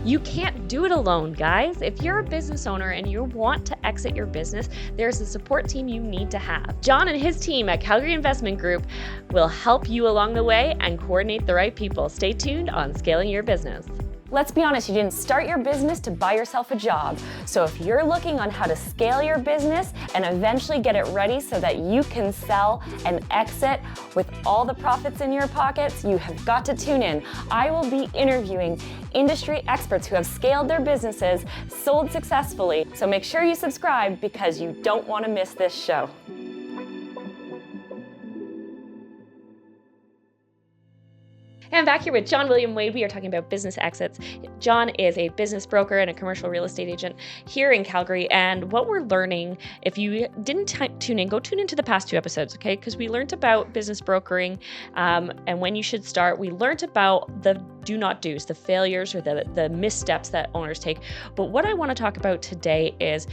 You can't do it alone, guys. If you're a business owner and you want to exit your business, there's a support team you need to have. John and his team at Calgary Investment Group will help you along the way and coordinate the right people. Stay tuned on Scaling Your Business. Let's be honest, you didn't start your business to buy yourself a job. So if you're looking on how to scale your business and eventually get it ready so that you can sell and exit with all the profits in your pockets, you have got to tune in. I will be interviewing industry experts who have scaled their businesses, sold successfully. So make sure you subscribe because you don't want to miss this show. I'm back here with John William Wade. We are talking about business exits. John is a business broker and a commercial real estate agent here in Calgary. And what we're learning, if you didn't tune in, go tune into the past 2 episodes, okay? Because we learned about business brokering and when you should start. We learned about the do not do's, the failures or the missteps that owners take. But what I want to talk about today is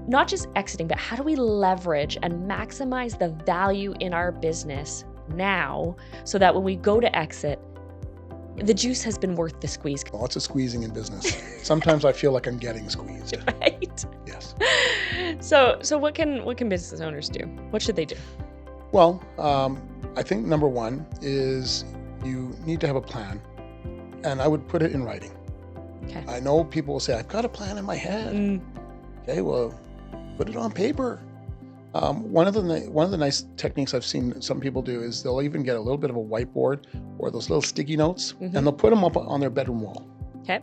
not just exiting, but how do we leverage and maximize the value in our business now so that when we go to exit, the juice has been worth the squeeze. Lots of squeezing in business. Sometimes I feel like I'm getting squeezed. Right? Yes. So what can business owners do? What should they do? Well, I think number one is you need to have a plan, and I would put it in writing. Okay. I know people will say, I've got a plan in my head. Okay, well, put it on paper. One of the nice techniques I've seen some people do is they'll even get a little bit of a whiteboard or those little sticky notes, and they'll put them up on their bedroom wall. Okay.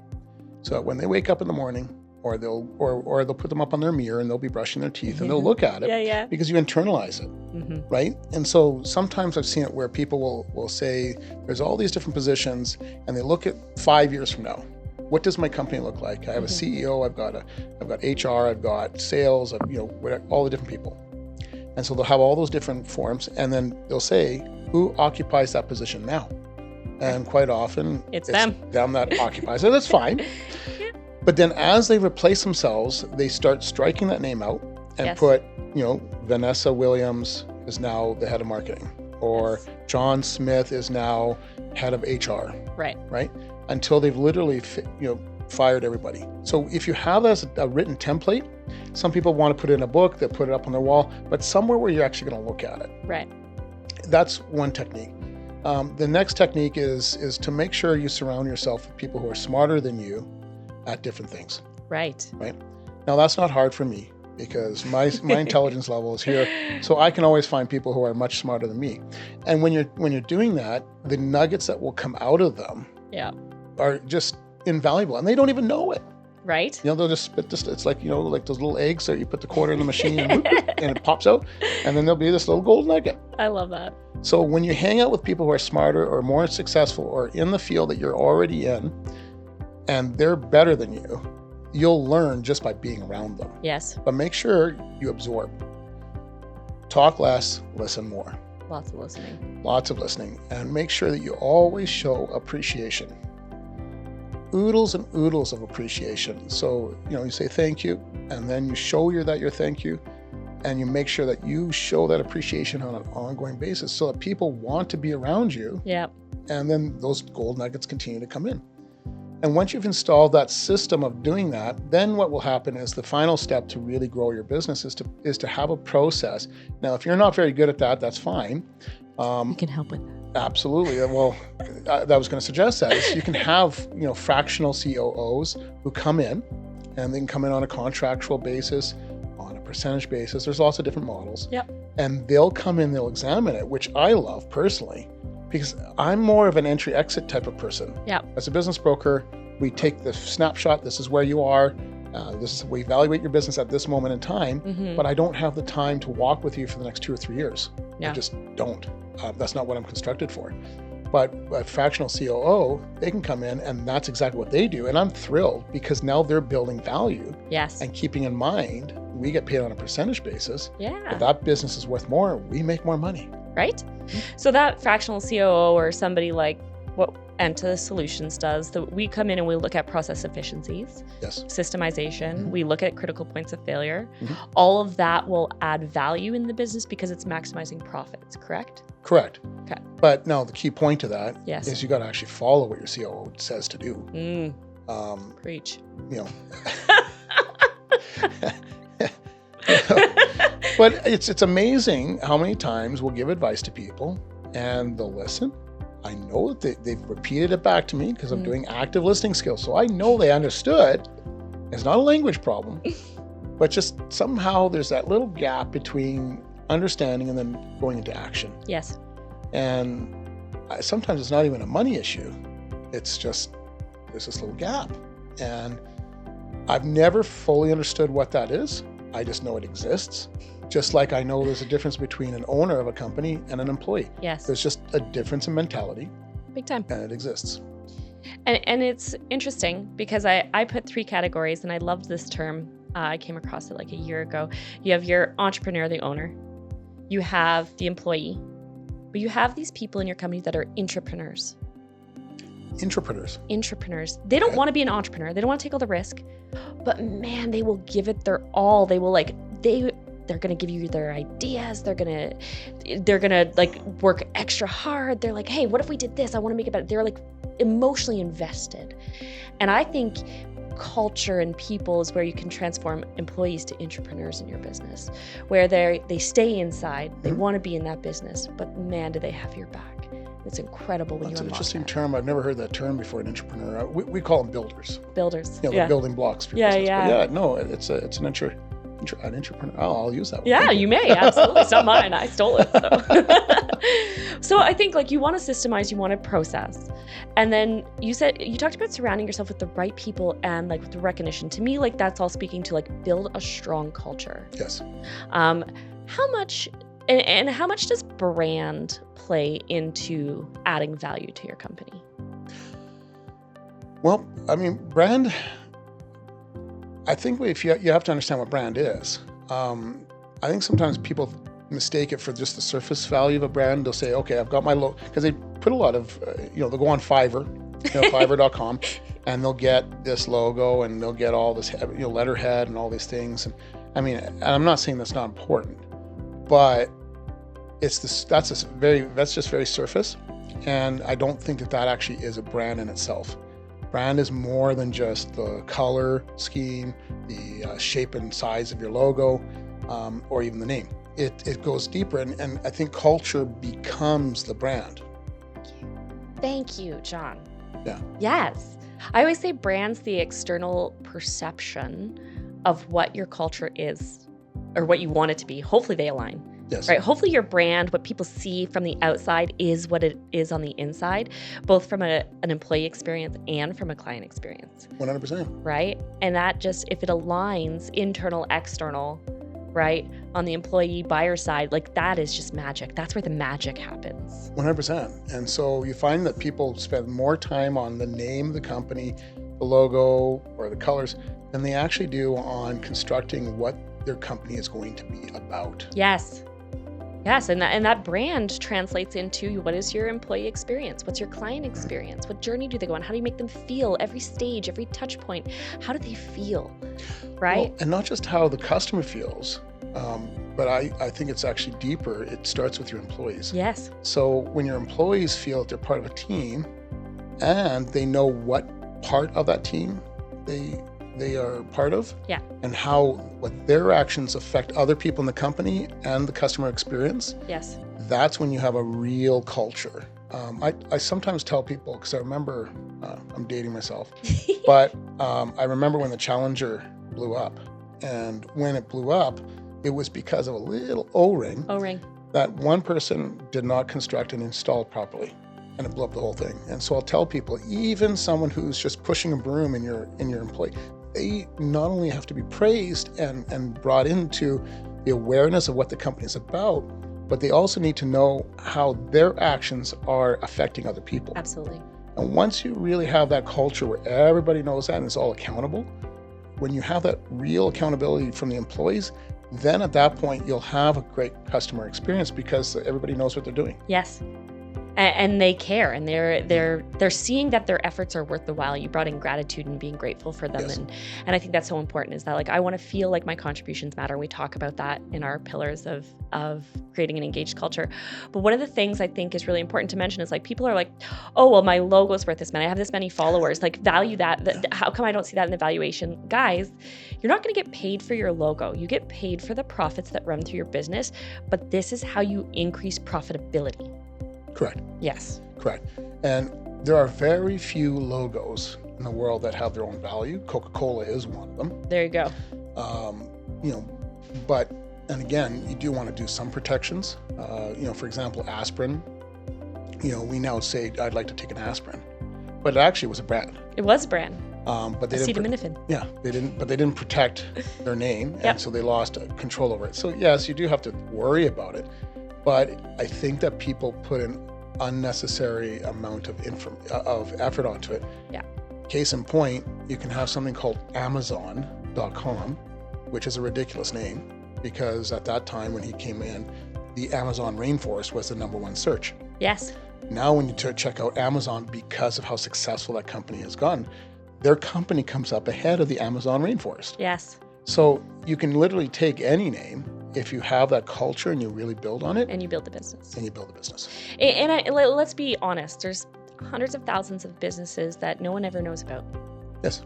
So when they wake up in the morning, or they'll put them up on their mirror and they'll be brushing their teeth and they'll look at it because you internalize it, right? And so sometimes I've seen it where people will say, there's all these different positions, and they look at 5 years from now. What does my company look like? I have a CEO, I've got HR, I've got sales, all the different people. And so they'll have all those different forms, and then they'll say, who occupies that position now? And quite often, it's them that occupies it. That's fine. But then as they replace themselves, they start striking that name out and put, Vanessa Williams is now the head of marketing, or John Smith is now head of HR. Right? Until they've literally, fired everybody. So if you have that as a written template, some people want to put it in a book, they put it up on their wall, but somewhere where you're actually going to look at it. Right. That's one technique. The next technique is to make sure you surround yourself with people who are smarter than you at different things. Right. Now that's not hard for me because my intelligence level is here, so I can always find people who are much smarter than me. And when you're doing that, the nuggets that will come out of them are just invaluable, and they don't even know it. Right. They'll just spit this. It's like, like those little eggs that you put the quarter in the machine and it pops out, and then there'll be this little gold nugget. I love that. So when you hang out with people who are smarter or more successful or in the field that you're already in, and they're better than you, you'll learn just by being around them. Yes. But make sure you absorb. Talk less, listen more. Lots of listening. And make sure that you always show appreciation. Oodles and oodles of appreciation. So, you say thank you, and then you show that you're thank you, and you make sure that you show that appreciation on an ongoing basis so that people want to be around you. Yeah. And then those gold nuggets continue to come in. And once you've installed that system of doing that, then what will happen is the final step to really grow your business is to have a process. Now, if you're not very good at that, that's fine. We can help with that. Absolutely. Well, I was going to suggest that is you can have, fractional COOs who come in, and they can come in on a contractual basis, on a percentage basis. There's lots of different models. Yep. And they'll come in, they'll examine it, which I love personally, because I'm more of an entry-exit type of person. Yeah. As a business broker, we take the snapshot. This is where you are. We evaluate your business at this moment in time, but I don't have the time to walk with you for the next 2 or 3 years. Yeah. I just don't. That's not what I'm constructed for. But a fractional COO, they can come in, and that's exactly what they do. And I'm thrilled because now they're building value. Yes. And keeping in mind, we get paid on a percentage basis. Yeah. If that business is worth more, we make more money. Right? So that fractional COO or somebody like what Enta Solutions does, we come in and we look at process efficiencies, systemization, we look at critical points of failure. All of that will add value in the business because it's maximizing profits, correct? Correct. Okay. But no, the key point to that is you got to actually follow what your COO says to do. Preach. You know, but it's amazing how many times we'll give advice to people and they'll listen. I know that they've repeated it back to me because I'm doing active listening skills. So I know they understood. It's not a language problem, but just somehow there's that little gap between understanding and then going into action. Yes. And sometimes it's not even a money issue. It's just, there's this little gap. And I've never fully understood what that is. I just know it exists. Just like I know there's a difference between an owner of a company and an employee. Yes. There's just a difference in mentality. Big time. And it exists. And it's interesting because I put 3 categories, and I loved this term. I came across it like a year ago. You have your entrepreneur, the owner. You have the employee. But you have these people in your company that are intrapreneurs. Intrapreneurs. They don't want to be an entrepreneur. They don't want to take all the risk. But man, they will give it their all. They will they're going to give you their ideas. They're going to like work extra hard. They're like, hey, what if we did this? I want to make it better. They're like emotionally invested. And I think culture and people is where you can transform employees to entrepreneurs in your business, where they stay inside. They want to be in that business, but man, do they have your back. It's incredible when you unlock that. That's an interesting term. I've never heard that term before, an entrepreneur. We call them builders. Builders. You know, the building blocks for business. Yeah. But yeah, no, it's an entrepreneur. I'll use that one. Yeah, you may. Absolutely. It's not mine. I stole it. So I think like you want to systemize, you want to process. And then you talked about surrounding yourself with the right people and like with the recognition. To me, like that's all speaking to like build a strong culture. Yes. How much and how much does brand play into adding value to your company? Well, I mean, brand, I think if you have to understand what brand is. I think sometimes people mistake it for just the surface value of a brand. They'll say, okay, I've got my logo, because they put a lot of, they'll go on Fiverr, Fiverr.com, and they'll get this logo and they'll get all this, letterhead and all these things. And I mean, and I'm not saying that's not important, but that's just very surface. And I don't think that actually is a brand in itself. Brand is more than just the color scheme, the shape and size of your logo, or even the name. It goes deeper, and I think culture becomes the brand. Thank you, John. Yeah. Yes. I always say brand's the external perception of what your culture is or what you want it to be. Hopefully they align. Yes. Right. Hopefully your brand, what people see from the outside is what it is on the inside, both from an employee experience and from a client experience. 100%. Right. And that just, if it aligns internal, external, right, on the employee buyer side, like that is just magic. That's where the magic happens. 100%. And so you find that people spend more time on the name of the company, the logo, or the colors than they actually do on constructing what their company is going to be about. Yes. Yes, and that brand translates into what is your employee experience? What's your client experience? What journey do they go on? How do you make them feel? Every stage, every touch point, how do they feel, right? Well, and not just how the customer feels, but I think it's actually deeper. It starts with your employees. Yes. So when your employees feel that they're part of a team and they know what part of that team they are part of, yeah, and what their actions affect other people in the company and the customer experience, yes, that's when you have a real culture. I sometimes tell people, because I remember, I'm dating myself, but I remember when the Challenger blew up. And when it blew up, it was because of a little O-ring that one person did not construct and install properly. And it blew up the whole thing. And so I'll tell people, even someone who's just pushing a broom in your employee, they not only have to be praised and brought into the awareness of what the company is about, but they also need to know how their actions are affecting other people. Absolutely. And once you really have that culture where everybody knows that and it's all accountable, when you have that real accountability from the employees, then at that point you'll have a great customer experience because everybody knows what they're doing. Yes. and they care, and they're seeing that their efforts are worth the while. You brought in gratitude and being grateful for them. Yes. And I think that's so important, is that like, I want to feel like my contributions matter. We talk about that in our pillars of creating an engaged culture. But one of the things I think is really important to mention is like, people are like, oh, well, my logo's worth this many, I have this many followers, like value that. How come I don't see that in the valuation? Guys, you're not going to get paid for your logo. You get paid for the profits that run through your business, but this is how you increase profitability. Correct. Yes. Correct. And there are very few logos in the world that have their own value. Coca-Cola is one of them. There you go. But, and again, you do want to do some protections. For example, aspirin, we now say, I'd like to take an aspirin, but it actually was a brand. It was a brand. But they acetaminophen. They didn't protect their name, and so they lost control over it. So yes, you do have to worry about it, but I think that people put an unnecessary amount of effort onto it. Yeah. Case in point, you can have something called Amazon.com, which is a ridiculous name, because at that time when he came in, the Amazon rainforest was the number one search. Yes. Now when you check out Amazon, because of how successful that company has gotten, their company comes up ahead of the Amazon rainforest. Yes. So you can literally take any name if you have that culture and you really build on it. And you build the business. And let's be honest, there's hundreds of thousands of businesses that no one ever knows about. Yes.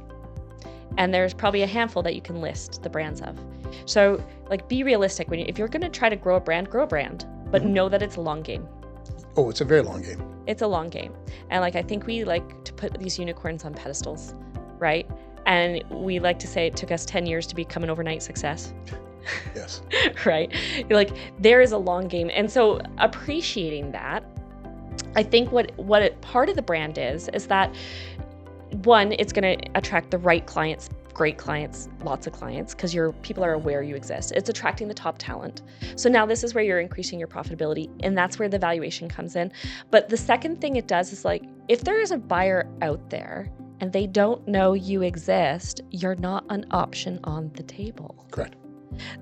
And there's probably a handful that you can list the brands of. So like, be realistic. If you're going to try to grow a brand, but know that it's a long game. Oh, it's a very long game. It's a long game. And like, I think we like to put these unicorns on pedestals, right? And we like to say it took us 10 years to become an overnight success. Yes. Right? Like, there is a long game. And so appreciating that, I think what part of the brand is that, one, it's going to attract the right clients, great clients, lots of clients, because your people are aware you exist. It's attracting the top talent. So now this is where you're increasing your profitability, and that's where the valuation comes in. But the second thing it does is, like, if there is a buyer out there and they don't know you exist, you're not an option on the table. Correct.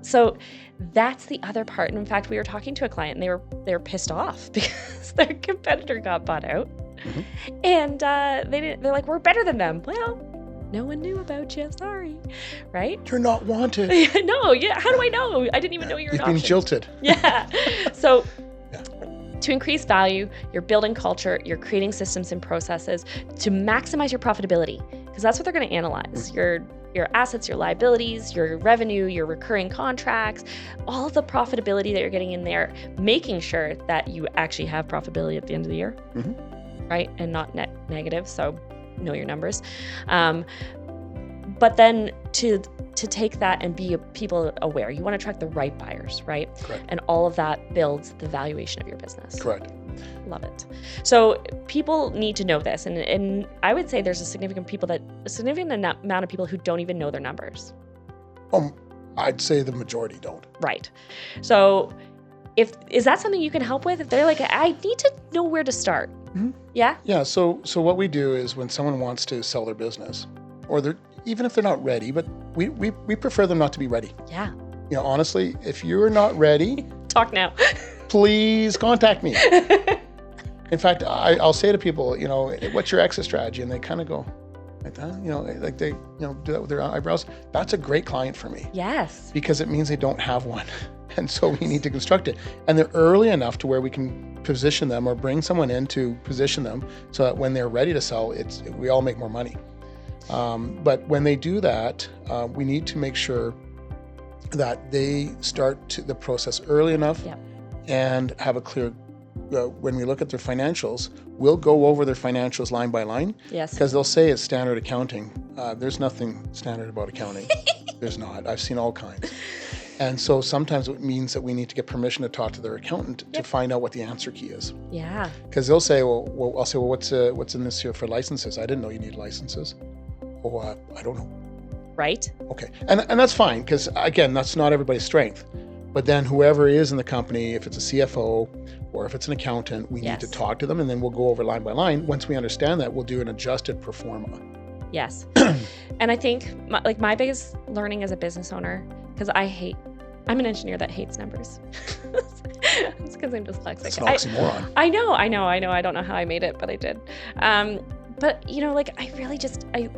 So that's the other part. And in fact, we were talking to a client, and they were pissed off because their competitor got bought out. Mm-hmm. And they're like, we're better than them. Well, no one knew about you. Sorry. Right? You're not wanted. No. Yeah. How do I know? I didn't even know you were an option. You've been jilted. Yeah. So to increase value, you're building culture, you're creating systems and processes to maximize your profitability, because that's what they're going to analyze. Mm-hmm. Your assets, your liabilities, your revenue, your recurring contracts, all of the profitability that you're getting in there, making sure that you actually have profitability at the end of the year, right? And not negative. So know your numbers. But then to take that and be people aware, you want to attract the right buyers, right? Correct. And all of that builds the valuation of your business. Correct. Love it. So people need to know this. And I would say there's a significant amount of people who don't even know their numbers. I'd say the majority don't. Right. So is that something you can help with? If they're like, I need to know where to start. Mm-hmm. Yeah? Yeah. So what we do is, when someone wants to sell their business, or even if they're not ready, but we prefer them not to be ready. Yeah. Honestly, if you're not ready, talk now. Please contact me. In fact, I'll say to people, what's your exit strategy? And they kind of go like that, like they, do that with their eyebrows. That's a great client for me. Yes. Because it means they don't have one. And so we need to construct it. And they're early enough to where we can position them, or bring someone in to position them, so that when they're ready to sell, we all make more money. But when they do that, we need to make sure that they start the process early enough. Yep. And have a clear, when we look at their financials, we'll go over their financials line by line. Yes. Because they'll say it's standard accounting. There's nothing standard about accounting. There's not. I've seen all kinds. And so sometimes it means that we need to get permission to talk to their accountant to find out what the answer key is. Yeah. Because they'll say, I'll say, what's in this here for licenses? I didn't know you need licenses. Oh, I don't know. Right. Okay. And that's fine, because again, that's not everybody's strength. But then whoever is in the company, if it's a CFO or if it's an accountant, we need to talk to them, and then we'll go over line by line. Once we understand that, we'll do an adjusted pro forma. Yes. And I think my biggest learning as a business owner, because I'm an engineer that hates numbers. It's because I'm dyslexic. It's an oxymoron. I know. I don't know how I made it, but I did. But you know, like I really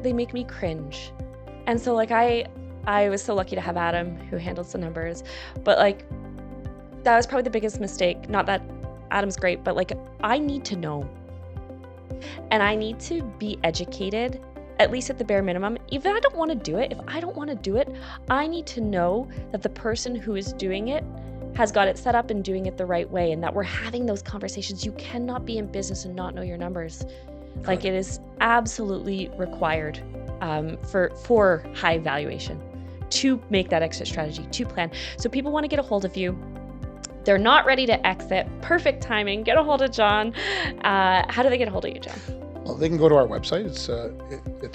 they make me cringe. And so like I was so lucky to have Adam who handles the numbers, but like that was probably the biggest mistake. Not that Adam's great, but like I need to know. And I need to be educated, at least at the bare minimum. If I don't want to do it, I need to know that the person who is doing it has got it set up and doing it the right way, and that we're having those conversations. You cannot be in business and not know your numbers. Like it is absolutely required for high valuation to make that exit strategy, to plan. So people want to get a hold of you. They're not ready to exit. Perfect timing. Get a hold of John. How do they get a hold of you, John? Well, they can go to our website. It's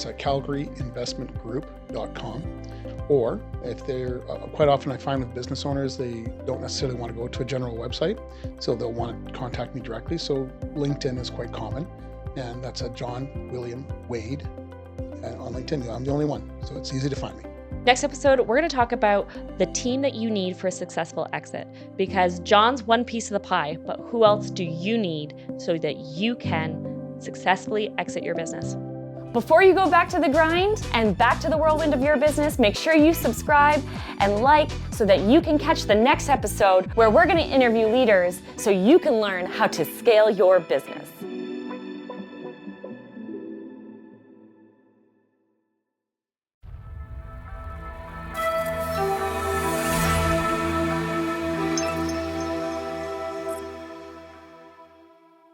calgaryinvestmentgroup.com. Or if they're, quite often I find with business owners, they don't necessarily want to go to a general website, so they'll want to contact me directly. So LinkedIn is quite common, and that's a John William Wade on LinkedIn. I'm the only one, so it's easy to find me. Next episode, we're going to talk about the team that you need for a successful exit, because John's one piece of the pie, but who else do you need so that you can successfully exit your business? Before you go back to the grind and back to the whirlwind of your business, make sure you subscribe and like so that you can catch the next episode where we're going to interview leaders so you can learn how to scale your business.